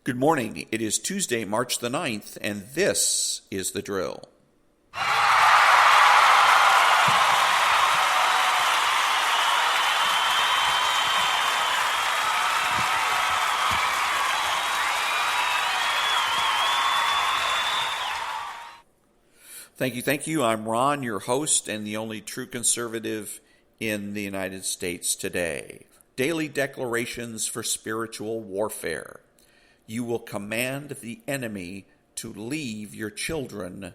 Good morning. It is Tuesday, March the 9th, and this is The Drill. Thank you. I'm Ron, your host and the only true conservative in the United States today. Daily declarations for spiritual warfare. You will command the enemy to leave your children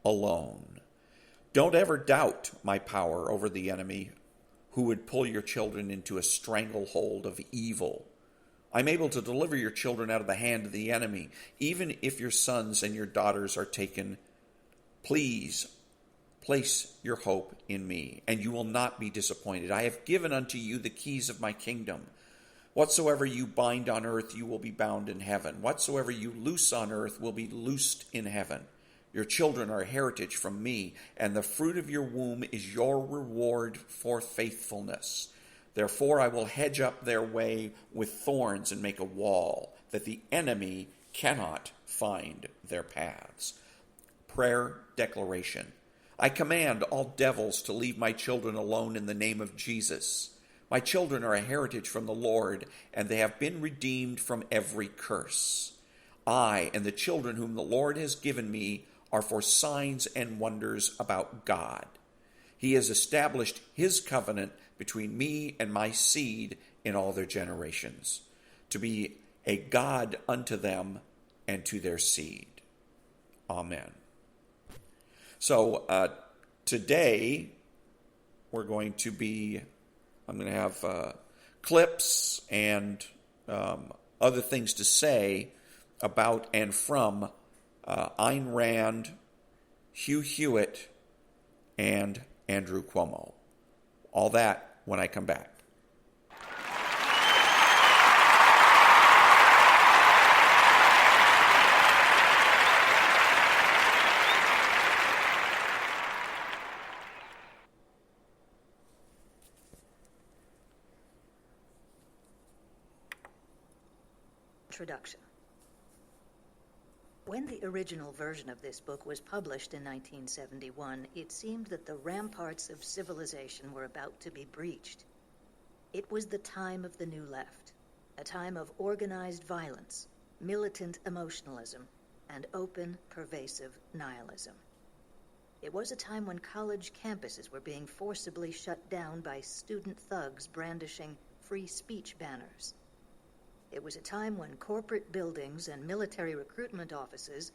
alone. Don't ever doubt my power over the enemy who would pull your children into a stranglehold of evil. I'm able to deliver your children out of the hand of the enemy, even if your sons and your daughters are taken. Please place your hope in me, and you will not be disappointed. I have given unto you the keys of my kingdom. Whatsoever you bind on earth, you will be bound in heaven. Whatsoever you loose on earth will be loosed in heaven. Your children are a heritage from me, and the fruit of your womb is your reward for faithfulness. Therefore I will hedge up their way with thorns and make a wall, that the enemy cannot find their paths. Prayer declaration. I command all devils to leave my children alone in the name of Jesus. My children are a heritage from the Lord, and they have been redeemed from every curse. I and the children whom the Lord has given me are for signs and wonders about God. He has established his covenant between me and my seed in all their generations, to be a God unto them and to their seed. Amen. So today I'm going to have clips and other things to say about and from Ayn Rand, Hugh Hewitt, and Andrew-Cuomo. All that when I come back. Introduction. When the original version of this book was published in 1971, it seemed that the ramparts of civilization were about to be breached. It was the time of the New Left, a time of organized violence, militant emotionalism, and open, pervasive nihilism. It was a time when college campuses were being forcibly shut down by student thugs brandishing free speech banners. It was a time when corporate buildings and military recruitment offices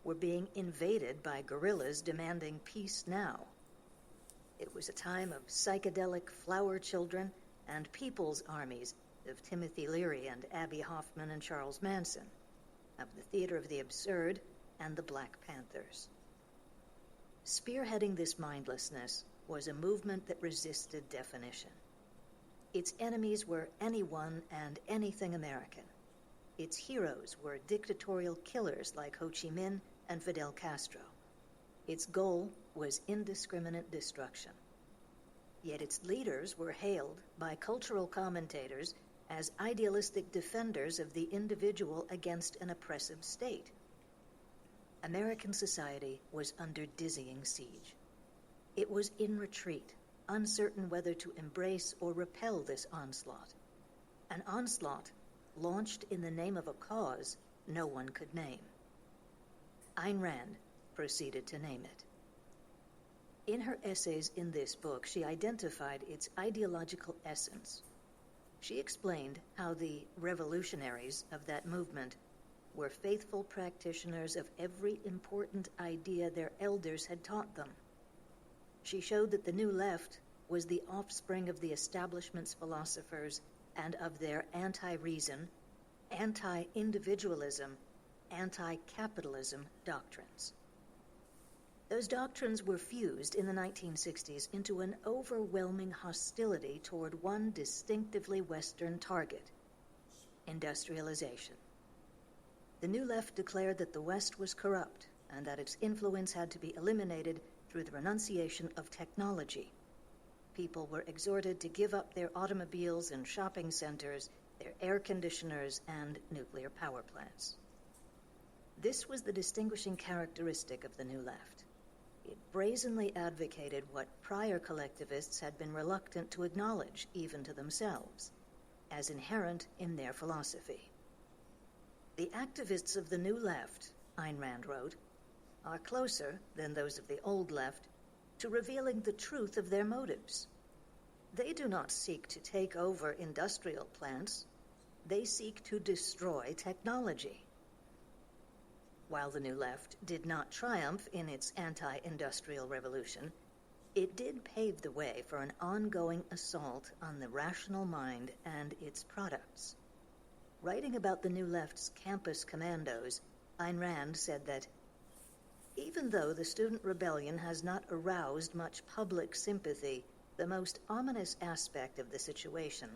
were being invaded by guerrillas demanding peace now. It was a time of psychedelic flower children and people's armies of Timothy Leary and Abby Hoffman and Charles Manson, of the theater of the absurd and the Black Panthers. Spearheading this mindlessness was a movement that resisted definition. Its enemies were anyone and anything American. Its heroes were dictatorial killers like Ho Chi Minh and Fidel Castro. Its goal was indiscriminate destruction. Yet its leaders were hailed by cultural commentators as idealistic defenders of the individual against an oppressive state. American society was under dizzying siege. It was in retreat, uncertain whether to embrace or repel this onslaught. An onslaught launched in the name of a cause no one could name. Ayn Rand proceeded to name it. In her essays in this book, she identified its ideological essence. She explained how the revolutionaries of that movement were faithful practitioners of every important idea their elders had taught them. She showed that the New Left was the offspring of the establishment's philosophers and of their anti-reason, anti-individualism, anti-capitalism doctrines. Those doctrines were fused in the 1960s into an overwhelming hostility toward one distinctively Western target: industrialization. The New Left declared that the West was corrupt and that its influence had to be eliminated through the renunciation of technology. People were exhorted to give up their automobiles and shopping centers their air conditioners, and nuclear power plants. This was the distinguishing characteristic of the New Left. It brazenly advocated what prior collectivists had been reluctant to acknowledge, even to themselves, as inherent in their philosophy. The activists of the New Left, Ayn Rand wrote, are closer than those of the Old Left to revealing the truth of their motives. They do not seek to take over industrial plants. They seek to destroy technology. While the New Left did not triumph in its anti-industrial revolution, it did pave the way for an ongoing assault on the rational mind and its products. Writing about the New Left's campus commandos, Ayn Rand said that, even though the student rebellion has not aroused much public sympathy, the most ominous aspect of the situation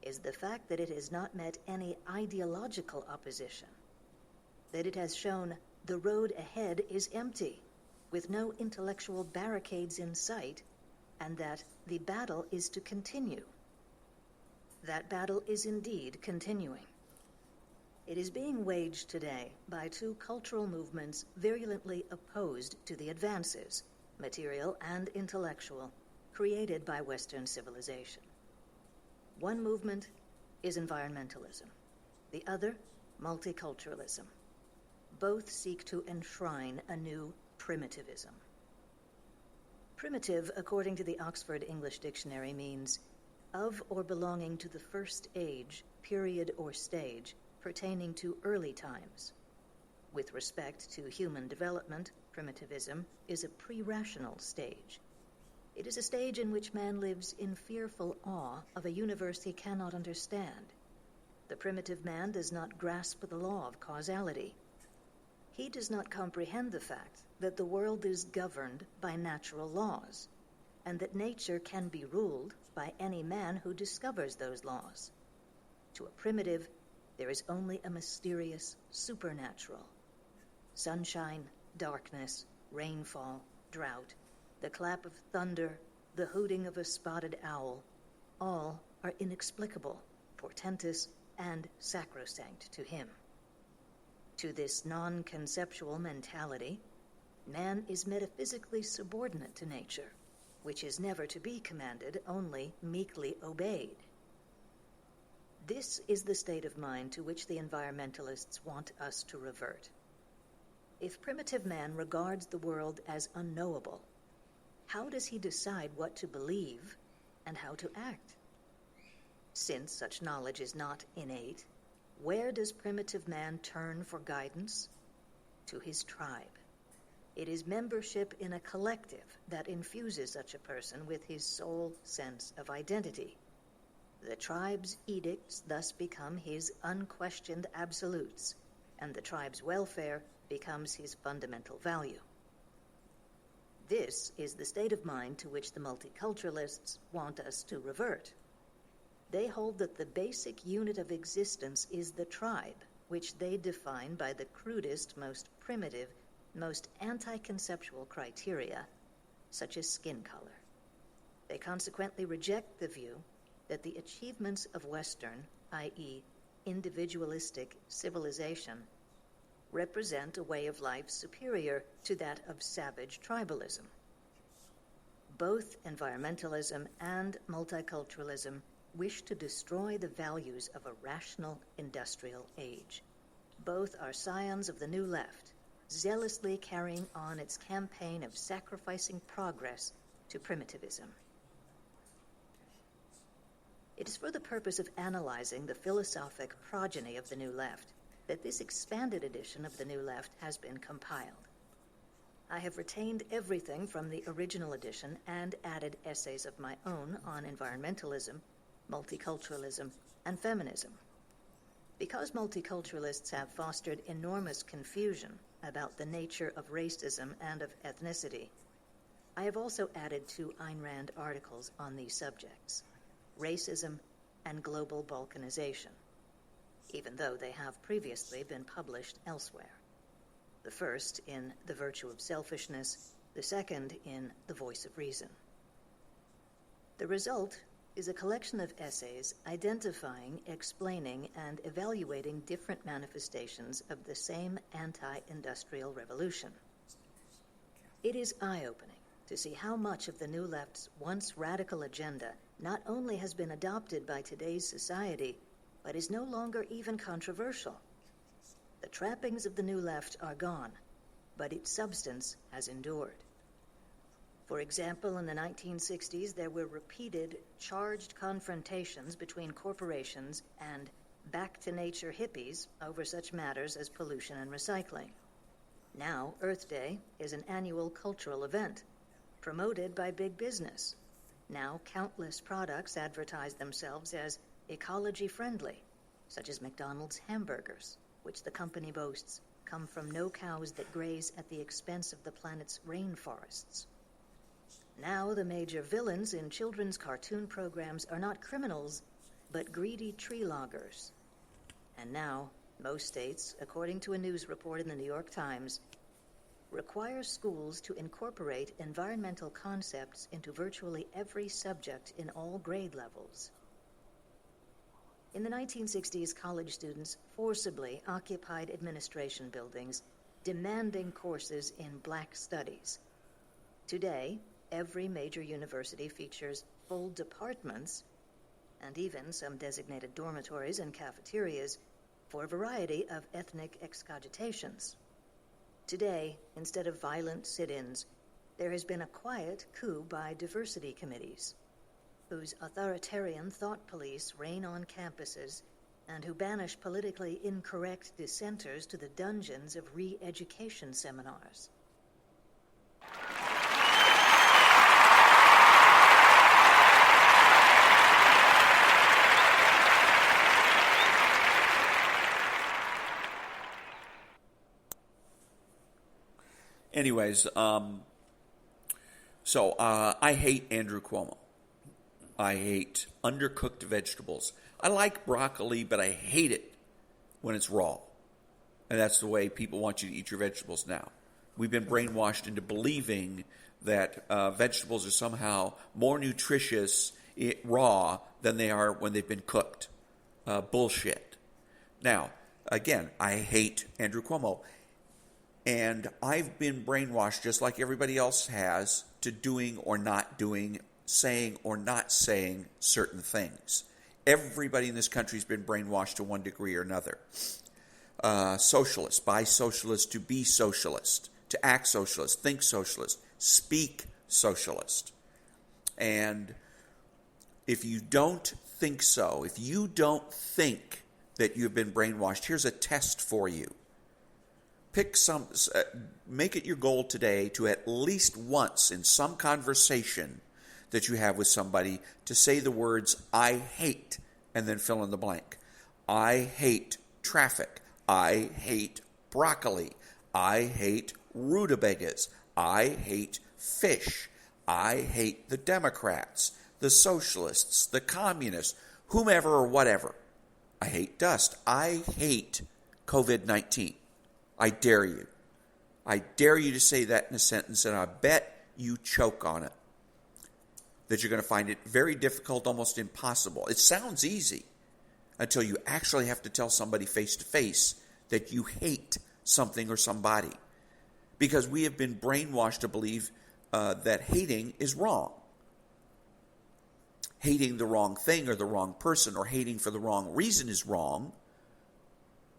is the fact that it has not met any ideological opposition, that it has shown the road ahead is empty, with no intellectual barricades in sight, and that the battle is to continue. That battle is indeed continuing. It is being waged today by two cultural movements virulently opposed to the advances, material and intellectual, created by Western civilization. One movement is environmentalism, the other, multiculturalism. Both seek to enshrine a new primitivism. Primitive, according to the Oxford English Dictionary, means of or belonging to the first age, period, or stage pertaining to early times. With respect to human development, primitivism is a pre-rational stage. It is a stage in which man lives in fearful awe of a universe he cannot understand. The primitive man does not grasp the law of causality. He does not comprehend the fact that the world is governed by natural laws, and that nature can be ruled by any man who discovers those laws. To a primitive, there is only a mysterious supernatural. Sunshine, darkness, rainfall, drought, the clap of thunder, the hooting of a spotted owl, all are inexplicable, portentous, and sacrosanct to him. To this non-conceptual mentality, man is metaphysically subordinate to nature, which is never to be commanded, only meekly obeyed. This is the state of mind to which the environmentalists want us to revert. If primitive man regards the world as unknowable, how does he decide what to believe and how to act? Since such knowledge is not innate, where does primitive man turn for guidance? To his tribe. It is membership in a collective that infuses such a person with his sole sense of identity. The tribe's edicts thus become his unquestioned absolutes, and the tribe's welfare becomes his fundamental value. This is the state of mind to which the multiculturalists want us to revert. They hold that the basic unit of existence is the tribe, which they define by the crudest, most primitive, most anti-conceptual criteria, such as skin color. They consequently reject the view that the achievements of Western, i.e., individualistic civilization, represent a way of life superior to that of savage tribalism. Both environmentalism and multiculturalism wish to destroy the values of a rational industrial age. Both are scions of the New Left, zealously carrying on its campaign of sacrificing progress to primitivism. It is for the purpose of analyzing the philosophic progeny of the New Left that this expanded edition of the New Left has been compiled. I have retained everything from the original edition and added essays of my own on environmentalism, multiculturalism, and feminism. Because multiculturalists have fostered enormous confusion about the nature of racism and of ethnicity, I have also added 2 Ayn Rand articles on these subjects, racism and global balkanization, even though they have previously been published elsewhere. The first in The Virtue of Selfishness, the second in The Voice of Reason. The result is a collection of essays identifying, explaining, and evaluating different manifestations of the same anti-industrial revolution. It is eye-opening to see how much of the New Left's once radical agenda not only has been adopted by today's society, but is no longer even controversial. The trappings of the New Left are gone, but its substance has endured. For example, in the 1960s, there were repeated charged confrontations between corporations and back-to-nature hippies over such matters as pollution and recycling. Now, Earth Day is an annual cultural event, promoted by big business. Now, countless products advertise themselves as ecology-friendly, such as McDonald's hamburgers, which the company boasts come from no cows that graze at the expense of the planet's rainforests. Now, the major villains in children's cartoon programs are not criminals, but greedy tree loggers. And now, most states, according to a news report in the New York Times, require schools to incorporate environmental concepts into virtually every subject in all grade levels. In the 1960s, college students forcibly occupied administration buildings, demanding courses in Black studies. Today, every major university features full departments, and even some designated dormitories and cafeterias, for a variety of ethnic excogitations. Today, instead of violent sit-ins, there has been a quiet coup by diversity committees, whose authoritarian thought police reign on campuses and who banish politically incorrect dissenters to the dungeons of re-education seminars. Anyways, so I hate Andrew Cuomo. I hate undercooked vegetables. I like broccoli, but I hate it when it's raw. And that's the way people want you to eat your vegetables now. We've been brainwashed into believing that vegetables are somehow more nutritious raw than they are when they've been cooked. Bullshit. Now, again, I hate Andrew Cuomo. And I've been brainwashed, just like everybody else has, to doing or not doing, saying or not saying certain things. Everybody in this country has been brainwashed to one degree or another. Socialist, by socialist to be socialist, to act socialist, think socialist, speak socialist. And if you don't think so, if you don't think that you've been brainwashed, here's a test for you. Make it your goal today to at least once in some conversation that you have with somebody to say the words, I hate, and then fill in the blank. I hate traffic. I hate broccoli. I hate rutabagas. I hate fish. I hate the Democrats, the socialists, the communists, whomever or whatever. I hate dust. I hate COVID-19. I dare you. I dare you to say that in a sentence, and I bet you choke on it. That you're going to find it very difficult, almost impossible. It sounds easy until you actually have to tell somebody face to face that you hate something or somebody. Because we have been brainwashed to believe that hating is wrong. Hating the wrong thing or the wrong person or hating for the wrong reason is wrong.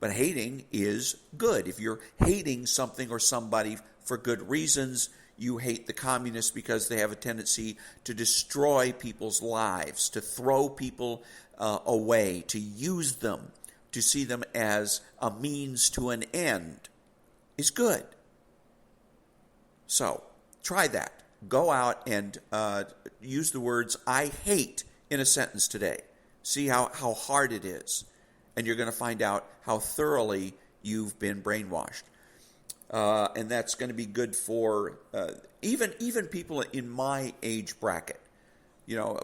But hating is good. If you're hating something or somebody for good reasons, you hate the communists because they have a tendency to destroy people's lives, to throw people away, to use them, to see them as a means to an end, is good. So, try that. Go out and use the words, I hate, in a sentence today. See how hard it is. And you're going to find out how thoroughly you've been brainwashed. And that's going to be good for even people in my age bracket,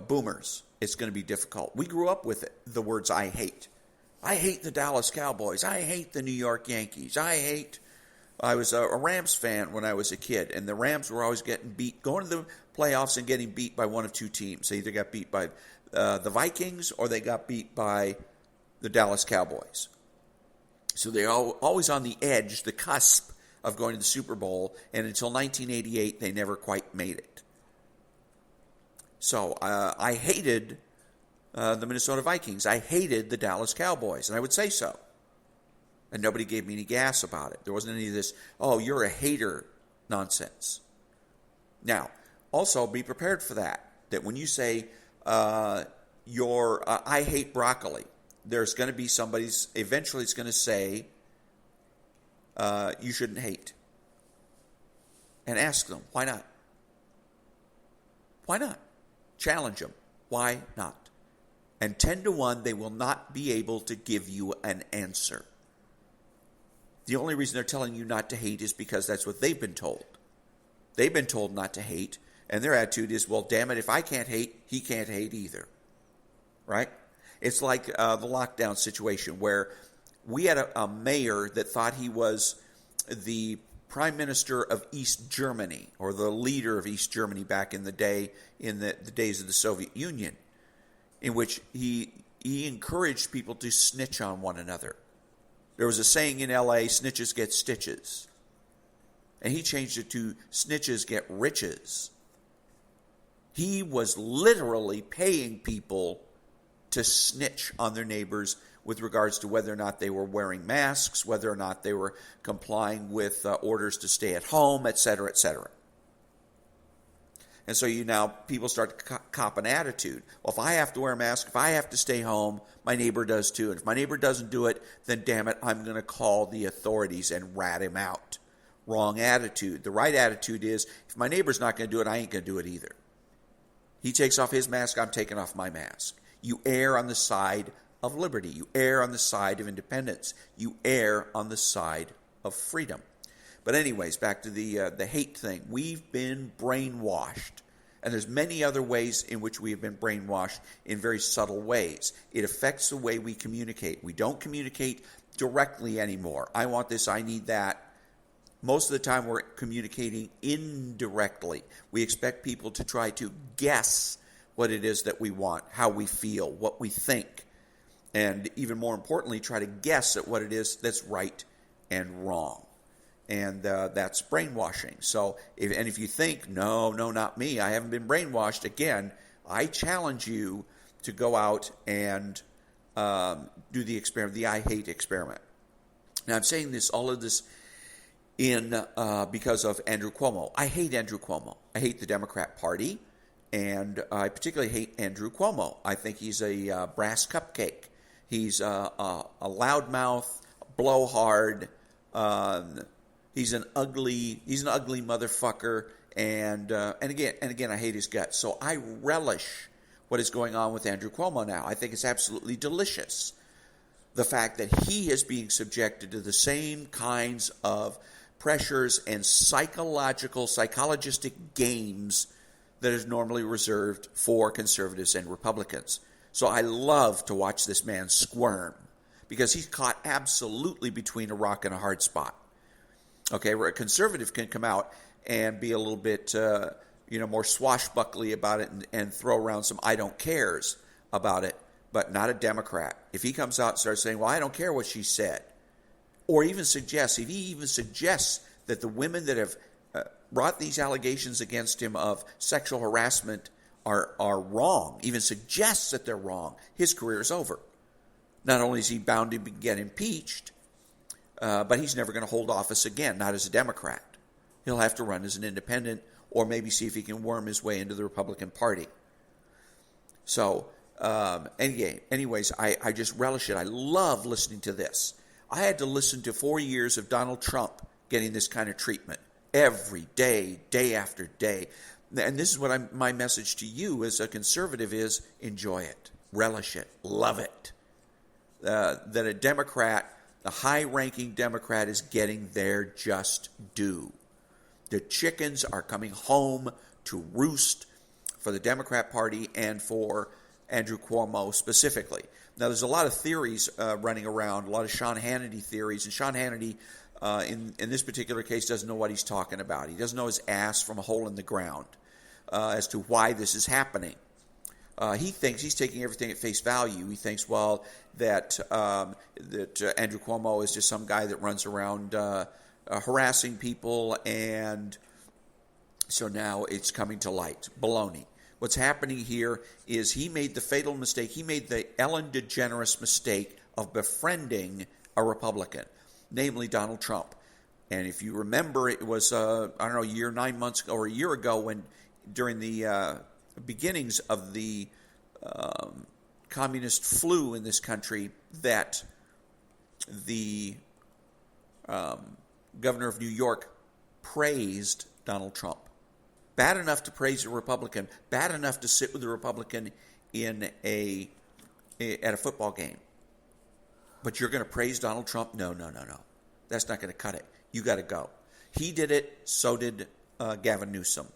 boomers. It's going to be difficult. We grew up with it, the words I hate. I hate the Dallas Cowboys. I hate the New York Yankees. I was a Rams fan when I was a kid, and the Rams were always getting beat, going to the playoffs and getting beat by one of two teams. They either got beat by the Vikings or they got beat by the Dallas Cowboys. So they're always on the edge, the cusp of going to the Super Bowl, and until 1988, they never quite made it. So I hated the Minnesota Vikings. I hated the Dallas Cowboys, and I would say so. And nobody gave me any gas about it. There wasn't any of this, oh, you're a hater nonsense. Now, also be prepared for that when you say I hate broccoli, there's going to be eventually it's going to say you shouldn't hate. And ask them, why not? Why not? Challenge them. Why not? And 10 to 1, they will not be able to give you an answer. The only reason they're telling you not to hate is because that's what they've been told. They've been told not to hate, and their attitude is, well, damn it, if I can't hate, he can't hate either. Right? It's like the lockdown situation where we had a mayor that thought he was the prime minister of East Germany, or the leader of East Germany back in the day, in the days of the Soviet Union, in which he encouraged people to snitch on one another. There was a saying in L.A., snitches get stitches. And he changed it to snitches get riches. He was literally paying people to snitch on their neighbors with regards to whether or not they were wearing masks, whether or not they were complying with orders to stay at home, etc., etc. And so people start to cop an attitude. Well, if I have to wear a mask, if I have to stay home, my neighbor does too. And if my neighbor doesn't do it, then damn it, I'm going to call the authorities and rat him out. Wrong attitude. The right attitude is, if my neighbor's not going to do it, I ain't going to do it either. He takes off his mask, I'm taking off my mask. You err on the side of liberty. You err on the side of independence. You err on the side of freedom. But anyways, back to the hate thing. We've been brainwashed. And there's many other ways in which we have been brainwashed in very subtle ways. It affects the way we communicate. We don't communicate directly anymore. I want this, I need that. Most of the time we're communicating indirectly. We expect people to try to guess what it is that we want, how we feel, what we think. And even more importantly, try to guess at what it is that's right and wrong. And that's brainwashing. So, if you think, no, not me, I haven't been brainwashed, again, I challenge you to go out and do the experiment, the I hate experiment. Now, I'm saying all of this because of Andrew Cuomo. I hate Andrew Cuomo. I hate the Democrat Party, and I particularly hate Andrew Cuomo. I think he's a brass cupcake. He's a loudmouth, blowhard. He's an ugly motherfucker, and again, I hate his guts. So I relish what is going on with Andrew Cuomo now. I think it's absolutely delicious. The fact that he is being subjected to the same kinds of pressures and psychologistic games that is normally reserved for conservatives and Republicans. So I love to watch this man squirm because he's caught absolutely between a rock and a hard spot. Okay, where a conservative can come out and be a little bit, more swashbuckly about it and throw around some I don't cares about it, but not a Democrat. If he comes out and starts saying, well, I don't care what she said, or if he even suggests that the women that have brought these allegations against him of sexual harassment are wrong, even suggests that they're wrong, his career is over. Not only is he bound to get impeached, but he's never going to hold office again, not as a Democrat. He'll have to run as an independent or maybe see if he can worm his way into the Republican Party. So, anyways, I just relish it. I love listening to this. I had to listen to 4 years of Donald Trump getting this kind of treatment every day, day after day. And this is what my message to you as a conservative is: enjoy it, relish it, love it. That a Democrat, the high-ranking Democrat, is getting their just due. The chickens are coming home to roost for the Democrat Party and for Andrew Cuomo specifically. Now, there's a lot of theories running around, a lot of Sean Hannity theories, and Sean Hannity, in this particular case, doesn't know what he's talking about. He doesn't know his ass from a hole in the ground as to why this is happening. He thinks he's taking everything at face value. He thinks, well, that Andrew Cuomo is just some guy that runs around harassing people, and so now it's coming to light. Baloney. What's happening here is he made the fatal mistake. He made the Ellen DeGeneres mistake of befriending a Republican, namely Donald Trump. And if you remember, it was, a year, 9 months ago, or a year ago, when during the beginnings of the communist flu in this country, that the governor of New York praised Donald Trump. Bad enough to praise a Republican, bad enough to sit with a Republican at a football game. But you're going to praise Donald Trump? No. That's not going to cut it. You got to go. He did it, so did Gavin Newsom.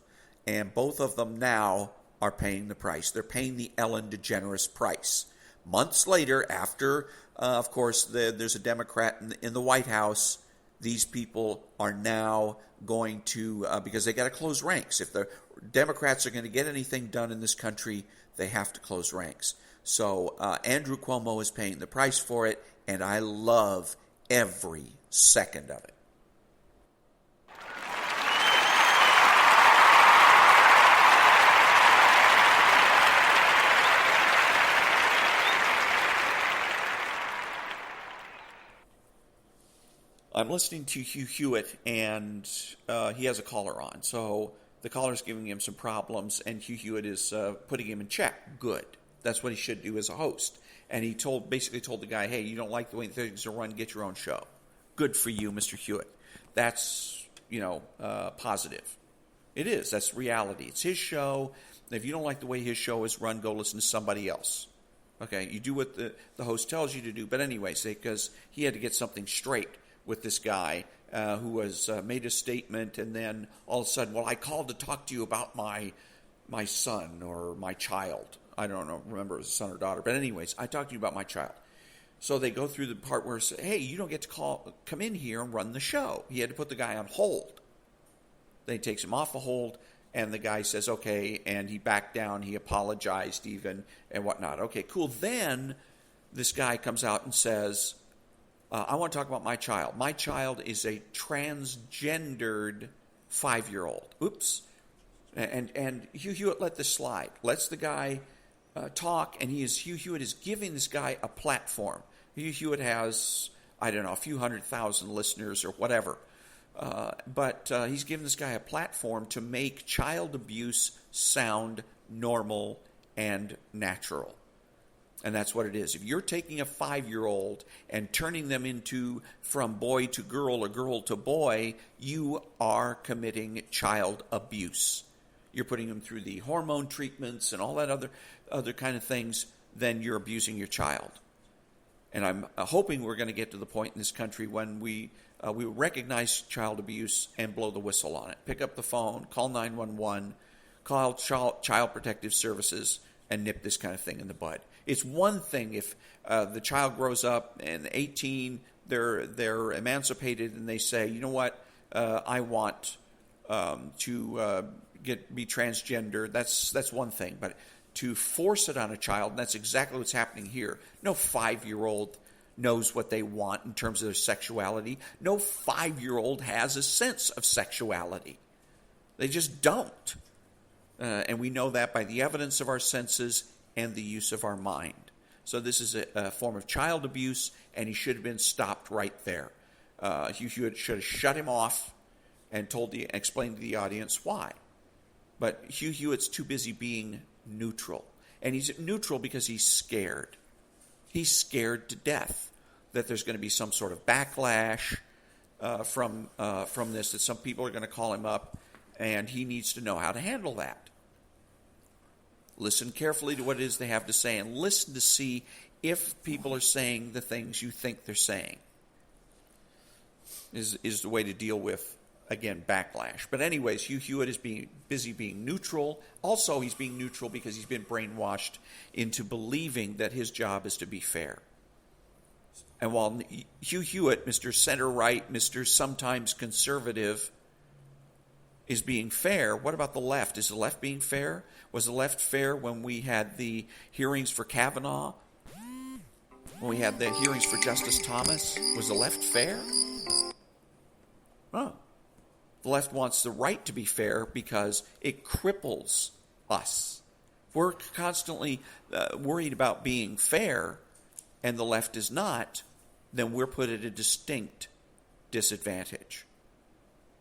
And both of them now are paying the price. They're paying the Ellen DeGeneres price. Months later, after, of course, there's a Democrat in the White House, these people are now going to, because they got to close ranks. If the Democrats are going to get anything done in this country, they have to close ranks. So Andrew Cuomo is paying the price for it, and I love every second of it. I'm listening to Hugh Hewitt, and he has a caller on. So the caller's giving him some problems, and Hugh Hewitt is putting him in check. Good. That's what he should do as a host. And he basically told the guy, hey, you don't like the way things are run, get your own show. Good for you, Mr. Hewitt. That's, positive. It is. That's reality. It's his show. If you don't like the way his show is run, go listen to somebody else. Okay, you do what the host tells you to do. But anyways, because he had to get something straight with this guy who was made a statement, and then all of a sudden, well, I called to talk to you about my son or my child. I don't know, remember it was a son or daughter. But anyways, I talked to you about my child. So they go through the part where it says, hey, you don't get to come in here and run the show. He had to put the guy on hold. Then he takes him off a hold, and the guy says, okay, and he backed down, he apologized even, and whatnot. Okay, cool. Then this guy comes out and says, I want to talk about my child. My child is a transgendered 5-year-old. Oops. And Hugh Hewitt let this slide. Lets the guy talk, and Hugh Hewitt is giving this guy a platform. Hugh Hewitt has, a few 100,000 listeners or whatever. But he's giving this guy a platform to make child abuse sound normal and natural. And that's what it is. If you're taking a 5-year-old and turning them into from boy to girl or girl to boy, you are committing child abuse. You're putting them through the hormone treatments and all that other kind of things, then you're abusing your child. And I'm hoping we're going to get to the point in this country when we recognize child abuse and blow the whistle on it. Pick up the phone, call 911, call Child Protective Services, and nip this kind of thing in the bud. It's one thing if the child grows up and 18, they're emancipated, and they say, you know what, I want to be transgender. That's one thing, but to force it on a child, and that's exactly what's happening here. No 5-year-old knows what they want in terms of their sexuality. No 5-year-old has a sense of sexuality. They just don't. And we know that by the evidence of our senses and the use of our mind. So this is a form of child abuse, and he should have been stopped right there. Hugh Hewitt should have shut him off and explained to the audience why. But Hugh Hewitt's too busy being neutral. And he's neutral because he's scared. He's scared to death that there's going to be some sort of backlash from this, that some people are going to call him up, and he needs to know how to handle that. Listen carefully to what it is they have to say, and listen to see if people are saying the things you think they're saying. Is the way to deal with, again, backlash. But anyways, Hugh Hewitt is busy being neutral. Also, he's being neutral because he's been brainwashed into believing that his job is to be fair. And while Hugh Hewitt, Mr. Center-right, Mr. sometimes conservative, is being fair. What about the left? Is the left being fair? Was the left fair when we had the hearings for Kavanaugh? When we had the hearings for Justice Thomas? Was the left fair? Oh. The left wants the right to be fair because it cripples us. If we're constantly worried about being fair and the left is not, then we're put at a distinct disadvantage.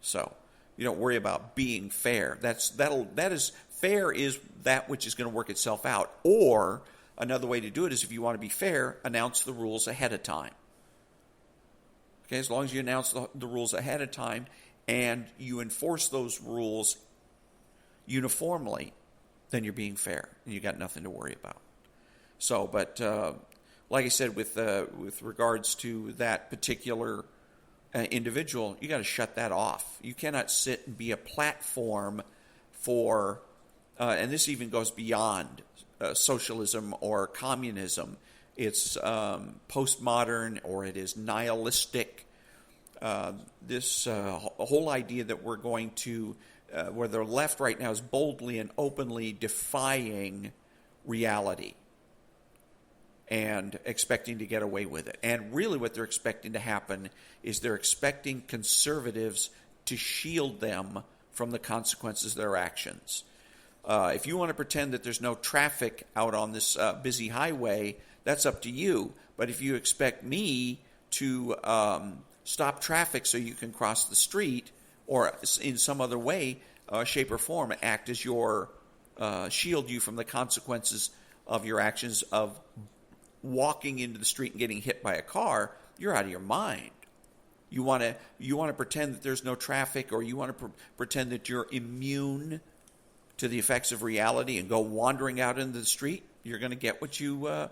So, you don't worry about being fair. That is fair is that which is going to work itself out. Or another way to do it is, if you want to be fair, announce the rules ahead of time. Okay, as long as you announce the rules ahead of time and you enforce those rules uniformly, then you're being fair and you got nothing to worry about. So, but like I said, with regards to that particular individual, you got to shut that off. You cannot sit and be a platform for, and this even goes beyond socialism or communism. It's postmodern, or it is nihilistic. This whole idea that we're going to, where the left right now is boldly and openly defying reality and expecting to get away with it. And really what they're expecting to happen is they're expecting conservatives to shield them from the consequences of their actions. If you want to pretend that there's no traffic out on this busy highway, that's up to you. But if you expect me to stop traffic so you can cross the street, or in some other way, shape or form, act as your shield you from the consequences of your actions of walking into the street and getting hit by a car, you're out of your mind. You want to pretend that there's no traffic, or you want to pretend that you're immune to the effects of reality and go wandering out into the street. You're going to get what you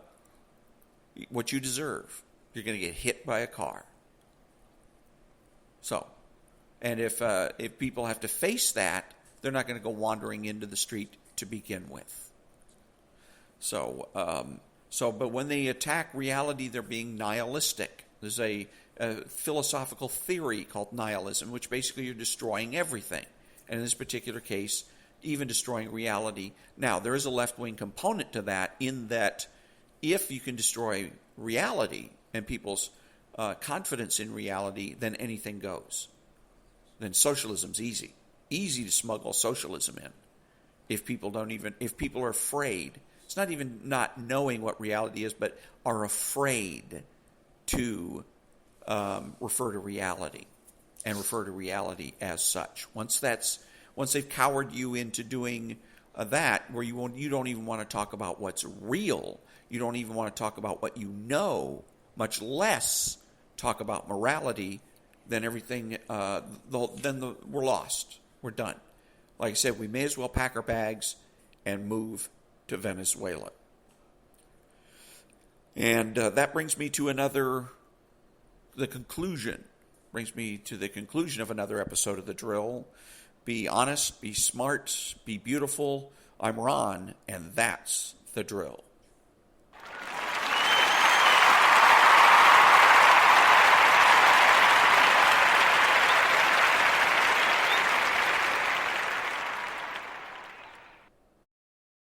deserve. You're going to get hit by a car. So, and if people have to face that, they're not going to go wandering into the street to begin with. So, but when they attack reality, they're being nihilistic. There's a philosophical theory called nihilism, which basically you're destroying everything. And in this particular case, even destroying reality. Now, there is a left-wing component to that, in that if you can destroy reality and people's confidence in reality, then anything goes. Then socialism's easy. Easy to smuggle socialism in. If people are afraid. It's not even not knowing what reality is, but are afraid to refer to reality and refer to reality as such. Once they've cowered you into doing that, where you don't even want to talk about what's real, you don't even want to talk about what you know, much less talk about morality, then everything, we're lost. We're done. Like I said, we may as well pack our bags and move to Venezuela. And that brings me to the conclusion of another episode of The Drill. Be honest, be smart, be beautiful. I'm Ron, and that's The Drill.